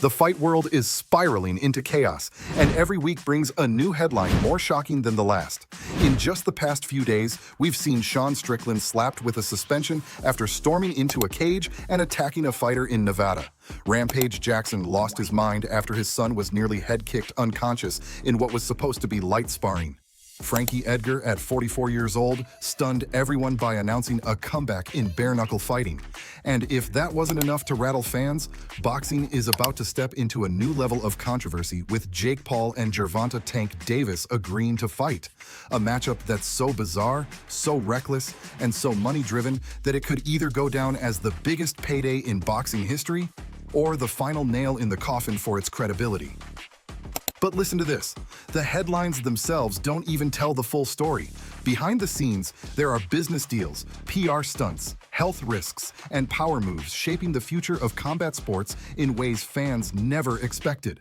The fight world is spiraling into chaos, and every week brings a new headline more shocking than the last. In just the past few days, we've seen Sean Strickland slapped with a suspension after storming into a cage and attacking a fighter in Nevada. Rampage Jackson lost his mind after his son was nearly head-kicked unconscious in what was supposed to be light sparring. Frankie Edgar, at 44 years old, stunned everyone by announcing a comeback in bare-knuckle fighting. And if that wasn't enough to rattle fans, boxing is about to step into a new level of controversy with J-PAO and Gervonta Tank Davis agreeing to fight. A matchup that's so bizarre, so reckless, and so money-driven that it could either go down as the biggest payday in boxing history or the final nail in the coffin for its credibility. But listen to this. The headlines themselves don't even tell the full story. Behind the scenes, there are business deals, PR stunts, health risks, and power moves shaping the future of combat sports in ways fans never expected.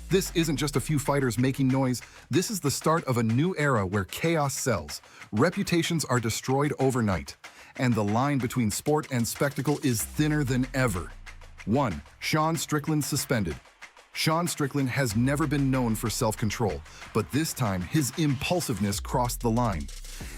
This isn't just a few fighters making noise. This is the start of a new era where chaos sells, reputations are destroyed overnight, and the line between sport and spectacle is thinner than ever. 1. Sean Strickland suspended. Sean Strickland has never been known for self-control, but this time his impulsiveness crossed the line.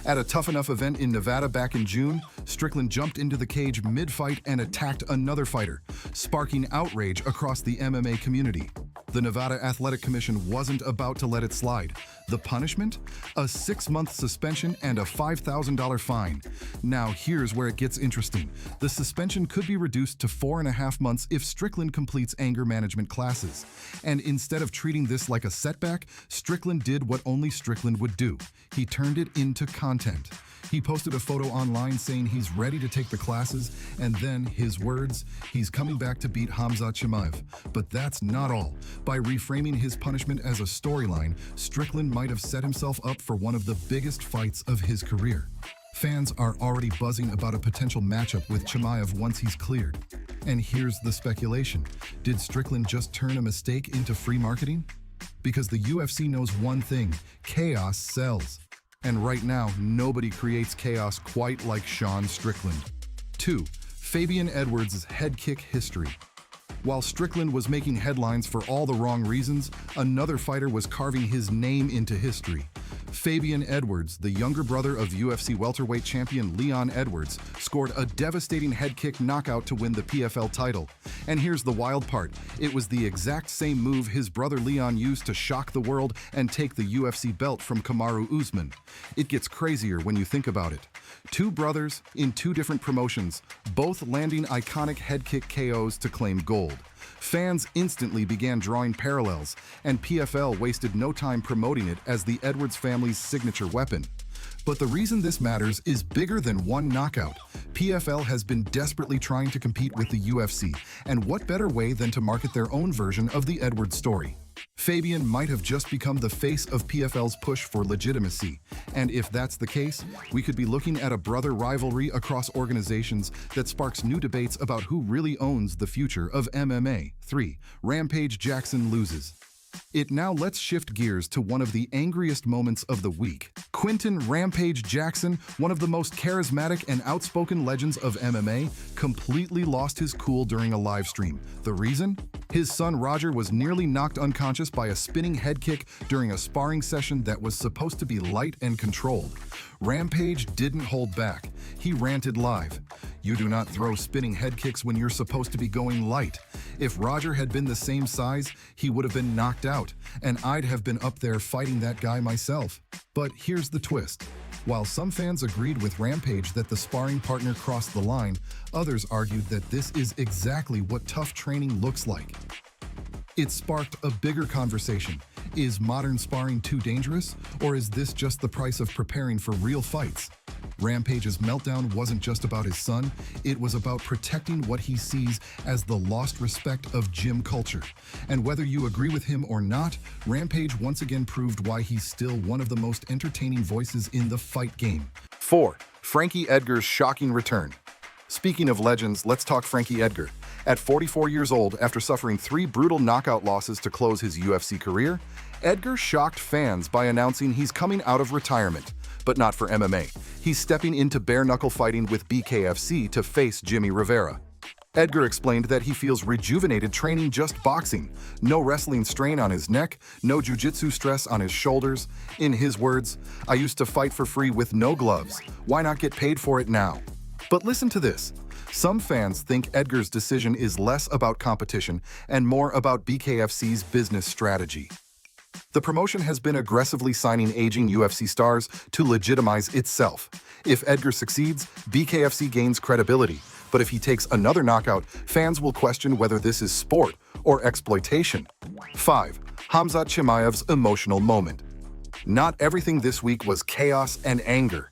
At a Tough Enough event in Nevada back in June, Strickland jumped into the cage mid-fight and attacked another fighter, sparking outrage across the MMA community. The Nevada Athletic Commission wasn't about to let it slide. The punishment? A 6-month suspension and a $5,000 fine. Now here's where it gets interesting. The suspension could be reduced to 4.5 months if Strickland completes anger management classes. And instead of treating this like a setback, Strickland did what only Strickland would do. He turned it into content. He posted a photo online saying he's ready to take the classes, and then, his words, he's coming back to beat Khamzat Chimaev. But that's not all. By reframing his punishment as a storyline, Strickland might have set himself up for one of the biggest fights of his career. Fans are already buzzing about a potential matchup with Chimaev once he's cleared. And here's the speculation. Did Strickland just turn a mistake into free marketing? Because the UFC knows one thing: chaos sells. And right now, nobody creates chaos quite like Sean Strickland. 2. Fabian Edwards' head kick history. While Strickland was making headlines for all the wrong reasons, another fighter was carving his name into history. Fabian Edwards, the younger brother of UFC welterweight champion Leon Edwards, scored a devastating head kick knockout to win the PFL title. And here's the wild part. It was the exact same move his brother Leon used to shock the world and take the UFC belt from Kamaru Usman. It gets crazier when you think about it. 2 brothers in 2 different promotions, both landing iconic head kick KOs to claim gold. Fans instantly began drawing parallels, and PFL wasted no time promoting it as the Edwards family's signature weapon. But the reason this matters is bigger than one knockout. PFL has been desperately trying to compete with the UFC, and what better way than to market their own version of the Edwards story? Fabian might have just become the face of PFL's push for legitimacy. And if that's the case, we could be looking at a brother rivalry across organizations that sparks new debates about who really owns the future of MMA. 3. Rampage Jackson loses. Let's shift gears to one of the angriest moments of the week. Quinton Rampage Jackson, one of the most charismatic and outspoken legends of MMA, completely lost his cool during a live stream. The reason? His son Roger was nearly knocked unconscious by a spinning head kick during a sparring session that was supposed to be light and controlled. Rampage didn't hold back. He ranted live. "You do not throw spinning head kicks when you're supposed to be going light. If Roger had been the same size, he would have been knocked out, and I'd have been up there fighting that guy myself." But here's the twist. While some fans agreed with Rampage that the sparring partner crossed the line, others argued that this is exactly what tough training looks like. It sparked a bigger conversation. Is modern sparring too dangerous, or is this just the price of preparing for real fights? Rampage's meltdown wasn't just about his son, it was about protecting what he sees as the lost respect of gym culture. And whether you agree with him or not, Rampage once again proved why he's still one of the most entertaining voices in the fight game. 4. Frankie Edgar's shocking return. Speaking of legends, let's talk Frankie Edgar. At 44 years old, after suffering 3 brutal knockout losses to close his UFC career, Edgar shocked fans by announcing he's coming out of retirement. But not for MMA. He's stepping into bare-knuckle fighting with BKFC to face Jimmy Rivera. Edgar explained that he feels rejuvenated training just boxing. No wrestling strain on his neck, no jiu-jitsu stress on his shoulders. In his words, "I used to fight for free with no gloves. Why not get paid for it now?" But listen to this. Some fans think Edgar's decision is less about competition and more about BKFC's business strategy. The promotion has been aggressively signing aging UFC stars to legitimize itself. If Edgar succeeds, BKFC gains credibility. But if he takes another knockout, fans will question whether this is sport or exploitation. 5. Khamzat Chimaev's emotional moment. Not everything this week was chaos and anger.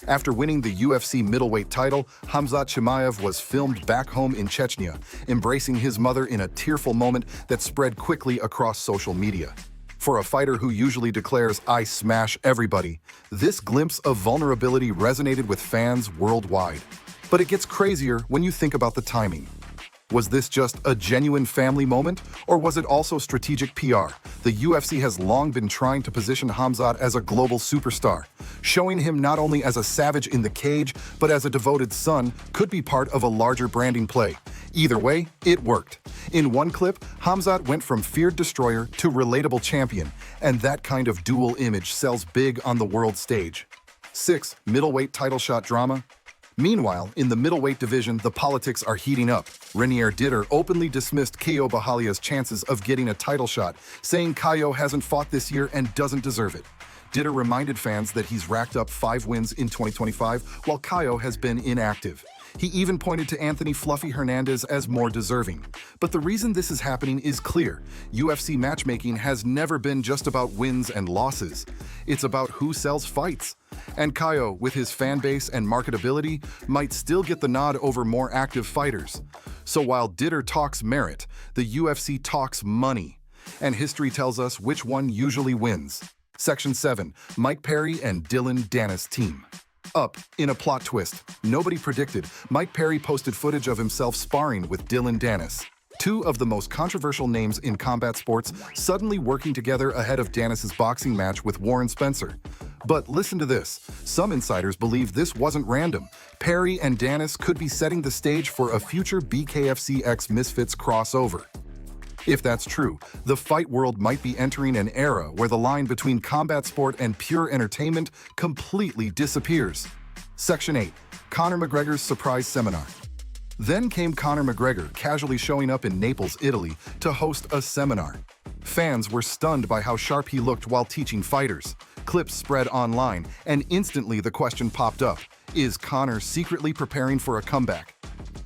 After winning the UFC middleweight title, Khamzat Chimaev was filmed back home in Chechnya, embracing his mother in a tearful moment that spread quickly across social media. For a fighter who usually declares, "I smash everybody," this glimpse of vulnerability resonated with fans worldwide. But it gets crazier when you think about the timing. Was this just a genuine family moment, or was it also strategic PR? The UFC has long been trying to position Khamzat as a global superstar. Showing him not only as a savage in the cage, but as a devoted son could be part of a larger branding play. Either way, it worked. In one clip, Khamzat went from feared destroyer to relatable champion, and that kind of dual image sells big on the world stage. 6. Middleweight title shot drama. Meanwhile, in the middleweight division, the politics are heating up. Renier Ditter openly dismissed Caio Bahalia's chances of getting a title shot, saying Caio hasn't fought this year and doesn't deserve it. Ditter reminded fans that he's racked up 5 wins in 2025, while Caio has been inactive. He even pointed to Anthony Fluffy Hernandez as more deserving. But the reason this is happening is clear. UFC matchmaking has never been just about wins and losses. It's about who sells fights. And Caio, with his fan base and marketability, might still get the nod over more active fighters. So while Ditter talks merit, the UFC talks money. And history tells us which one usually wins. Section 7. Mike Perry and Dylan Dennis team. Up, in a plot twist, nobody predicted, Mike Perry posted footage of himself sparring with Dylan Dennis. 2 of the most controversial names in combat sports suddenly working together ahead of Dennis's boxing match with Warren Spencer. But listen to this. Some insiders believe this wasn't random. Perry and Dennis could be setting the stage for a future BKFC x Misfits crossover. If that's true, the fight world might be entering an era where the line between combat sport and pure entertainment completely disappears. Section 8. Conor McGregor's surprise seminar. Then came Conor McGregor casually showing up in Naples, Italy, to host a seminar. Fans were stunned by how sharp he looked while teaching fighters. Clips spread online, and instantly the question popped up, is Conor secretly preparing for a comeback?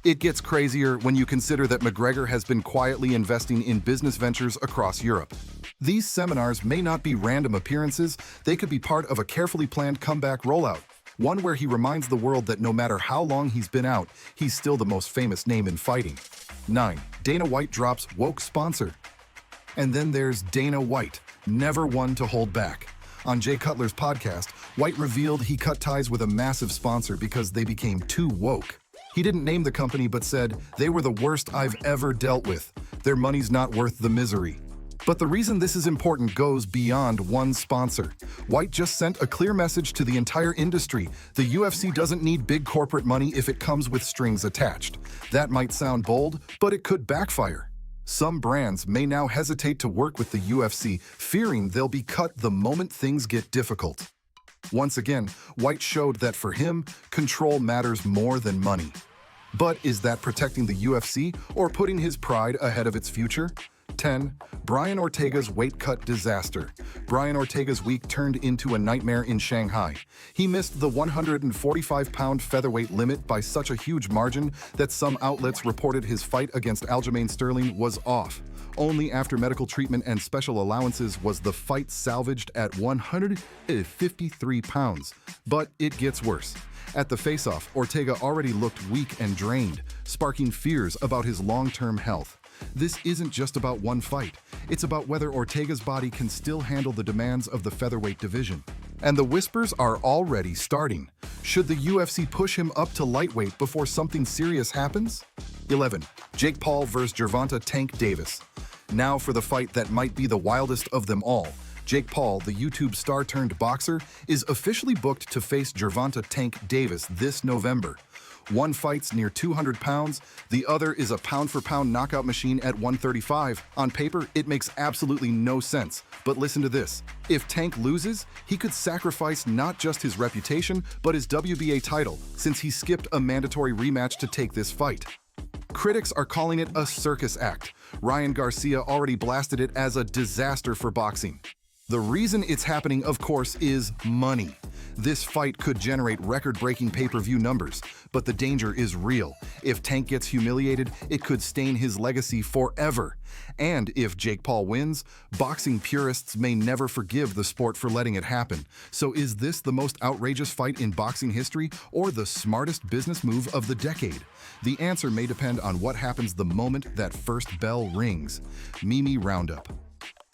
It gets crazier when you consider that McGregor has been quietly investing in business ventures across Europe. These seminars may not be random appearances, they could be part of a carefully planned comeback rollout. One where he reminds the world that no matter how long he's been out, he's still the most famous name in fighting. 9. Dana White drops woke sponsor. And then there's Dana White, never one to hold back. On Jay Cutler's podcast, White revealed he cut ties with a massive sponsor because they became too woke. He didn't name the company but said, "They were the worst I've ever dealt with. Their money's not worth the misery." But the reason this is important goes beyond one sponsor. White just sent a clear message to the entire industry. The UFC doesn't need big corporate money if it comes with strings attached. That might sound bold, but it could backfire. Some brands may now hesitate to work with the UFC, fearing they'll be cut the moment things get difficult. Once again, White showed that for him, control matters more than money. But is that protecting the UFC or putting his pride ahead of its future? 10. Brian Ortega's weight cut disaster. Brian Ortega's week turned into a nightmare in Shanghai. He missed the 145-pound featherweight limit by such a huge margin that some outlets reported his fight against Aljamain Sterling was off. Only after medical treatment and special allowances was the fight salvaged at 153 pounds. But it gets worse. At the face-off, Ortega already looked weak and drained, sparking fears about his long-term health. This isn't just about one fight. It's about whether Ortega's body can still handle the demands of the featherweight division. And the whispers are already starting. Should the UFC push him up to lightweight before something serious happens? 11. Jake Paul vs. Gervonta Tank Davis. Now for the fight that might be the wildest of them all. Jake Paul, the YouTube star-turned-boxer, is officially booked to face Gervonta Tank Davis this November. One fights near 200 pounds, the other is a pound-for-pound knockout machine at 135. On paper, it makes absolutely no sense. But listen to this. If Tank loses, he could sacrifice not just his reputation, but his WBA title, since he skipped a mandatory rematch to take this fight. Critics are calling it a circus act. Ryan Garcia already blasted it as a disaster for boxing. The reason it's happening, of course, is money. This fight could generate record-breaking pay-per-view numbers, but the danger is real. If Tank gets humiliated, it could stain his legacy forever. And if Jake-Paul wins, boxing purists may never forgive the sport for letting it happen. So is this the most outrageous fight in boxing history or the smartest business move of the decade? The answer may depend on what happens the moment that first bell rings. Meme Roundup.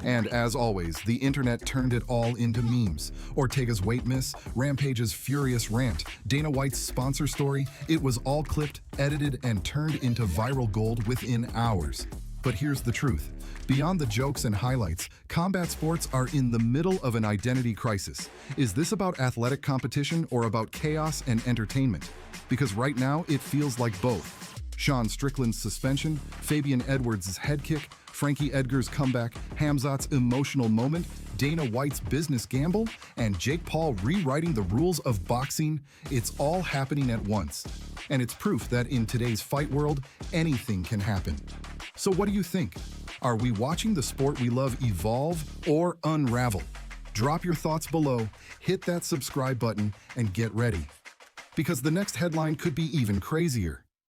And as always, the internet turned it all into memes. Ortega's weight miss, Rampage's furious rant, Dana White's sponsor story, it was all clipped, edited, and turned into viral gold within hours. But here's the truth. Beyond the jokes and highlights, combat sports are in the middle of an identity crisis. Is this about athletic competition or about chaos and entertainment? Because right now, it feels like both. Sean Strickland's suspension, Fabian Edwards' head kick, Frankie Edgar's comeback, Hamzat's emotional moment, Dana White's business gamble, and Jake-Paul rewriting the rules of boxing, it's all happening at once. And it's proof that in today's fight world, anything can happen. So what do you think? Are we watching the sport we love evolve or unravel? Drop your thoughts below, hit that subscribe button, and get ready. Because the next headline could be even crazier.